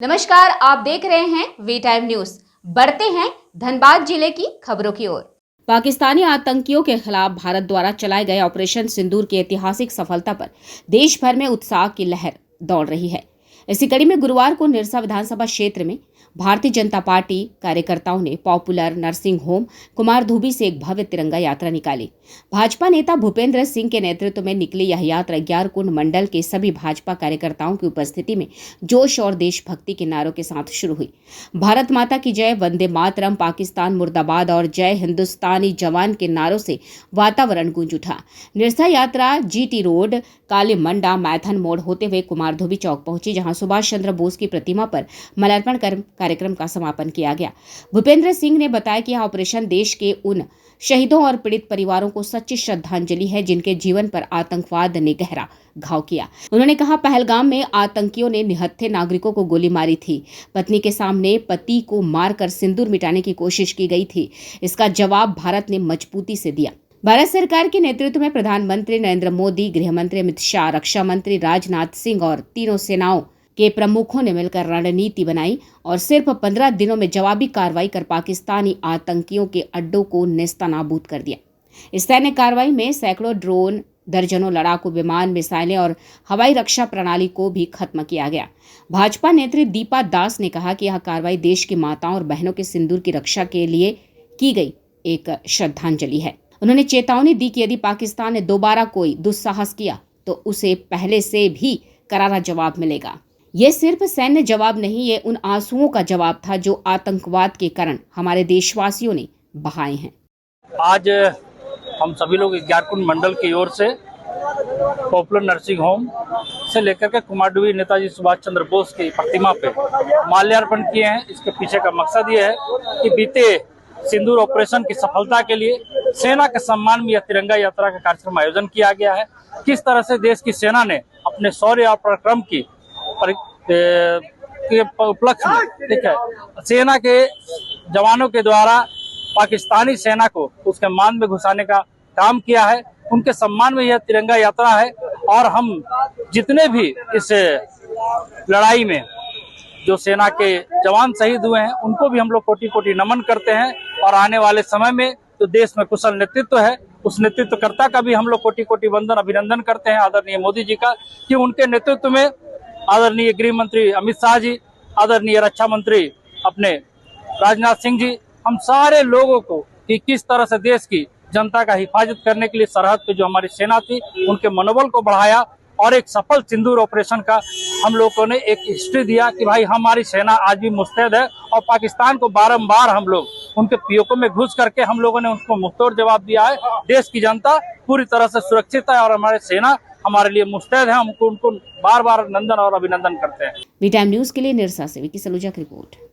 नमस्कार, आप देख रहे हैं वी टाइम न्यूज। बढ़ते हैं धनबाद जिले की खबरों की ओर। पाकिस्तानी आतंकियों के खिलाफ भारत द्वारा चलाए गए ऑपरेशन सिंदूर की ऐतिहासिक सफलता पर देश भर में उत्साह की लहर दौड़ रही है। इसी कड़ी में गुरुवार को निरसा विधानसभा क्षेत्र में भारतीय जनता पार्टी कार्यकर्ताओं ने पॉपुलर नर्सिंग होम कुमारधुबी से एक भव्य तिरंगा यात्रा निकाली। भाजपा नेता भूपेंद्र सिंह के नेतृत्व में निकली यह यात्रा ग्यारकुंड मंडल के सभी भाजपा कार्यकर्ताओं की उपस्थिति में जोश और देशभक्ति के नारों के साथ शुरू हुई। भारत माता की जय, वंदे मातरम, पाकिस्तान मुर्दाबाद और जय हिंदुस्तानी जवान के नारों से वातावरण गूंज उठा। निरसा यात्रा जीटी रोड, काली मंडा, मैथन मोड़ होते हुए कुमारधुबी चौक पहुंची, जहां सुभाष चंद्र बोस की प्रतिमा पर माल्यार्पण कर कार्यक्रम का समापन किया गया। भूपेंद्र सिंह ने बताया कि यह ऑपरेशन देश के उन शहीदों और पीड़ित परिवारों को सच्ची श्रद्धांजलि है जिनके जीवन पर आतंकवाद ने गहरा घाव किया। उन्होंने कहा, पहलगाम में आतंकियों ने निहत्थे नागरिकों को गोली मारी थी। पत्नी के सामने पति को मारकर सिंदूर मिटाने की कोशिश की गई थी। इसका जवाब भारत ने मजबूती से दिया। भारत सरकार के नेतृत्व में प्रधानमंत्री नरेंद्र मोदी, गृह मंत्री अमित शाह, रक्षा मंत्री राजनाथ सिंह और तीनों सेनाओं के प्रमुखों ने मिलकर रणनीति बनाई और सिर्फ 15 दिनों में जवाबी कार्रवाई कर पाकिस्तानी आतंकियों के अड्डों को नेस्तनाबूद कर दिया। इस सैन्य कार्रवाई में सैकड़ों ड्रोन, दर्जनों लड़ाकू विमान, मिसाइलें और हवाई रक्षा प्रणाली को भी खत्म किया गया। भाजपा नेत्री दीपा दास ने कहा कि यह कार्रवाई देश की माताओं और बहनों के सिंदूर की रक्षा के लिए की गई एक श्रद्धांजलि है। उन्होंने चेतावनी दी कि यदि पाकिस्तान ने दोबारा कोई दुस्साहस किया तो उसे पहले से भी करारा जवाब मिलेगा। ये सिर्फ सैन्य जवाब नहीं, ये उन आंसुओं का जवाब था जो आतंकवाद के कारण हमारे देशवासियों ने बहाए हैं। आज हम सभी लोग ग्यारकुंड मंडल की ओर से पॉपुलर नर्सिंग होम से लेकर के कुमारधुबी नेताजी सुभाष चंद्र बोस की प्रतिमा पे माल्यार्पण किए हैं। इसके पीछे का मकसद ये है कि बीते सिंदूर ऑपरेशन की सफलता के लिए सेना के सम्मान में यह तिरंगा यात्रा का कार्यक्रम आयोजन किया गया है। किस तरह से देश की सेना ने अपने शौर्य और पराक्रम की उपलक्ष्य में, ठीक है, सेना के जवानों के द्वारा पाकिस्तानी सेना को उसके मान में घुसाने का काम किया है। उनके सम्मान में यह तिरंगा यात्रा है और हम जितने भी इस लड़ाई में जो सेना के जवान शहीद हुए हैं उनको भी हम लोग कोटि कोटि नमन करते हैं। और आने वाले समय में जो देश में कुशल नेतृत्व है उस नेतृत्वकर्ता का भी हम लोग कोटि कोटि वंदन, अभिनंदन करते हैं आदरणीय मोदी जी का, कि उनके नेतृत्व में आदरणीय गृह मंत्री अमित शाह जी, आदरणीय रक्षा मंत्री अपने राजनाथ सिंह जी, हम सारे लोगों को कि किस तरह से देश की जनता का हिफाजत करने के लिए सरहद पे जो हमारी सेना थी उनके मनोबल को बढ़ाया और एक सफल सिंदूर ऑपरेशन का हम लोगों ने एक हिस्ट्री दिया कि भाई हमारी सेना आज भी मुस्तैद है। और पाकिस्तान को बारंबार हम लोग उनके पीओके में घुस करके हम लोगों ने उनको मुंहतोड़ जवाब दिया है। देश की जनता पूरी तरह से सुरक्षित है और हमारी सेना हमारे लिए मुस्तैद है। हमको उनको बार बार नंदन और अभिनंदन करते हैं। वी टाइम न्यूज के लिए निरसा से विकी सलूजा की रिपोर्ट।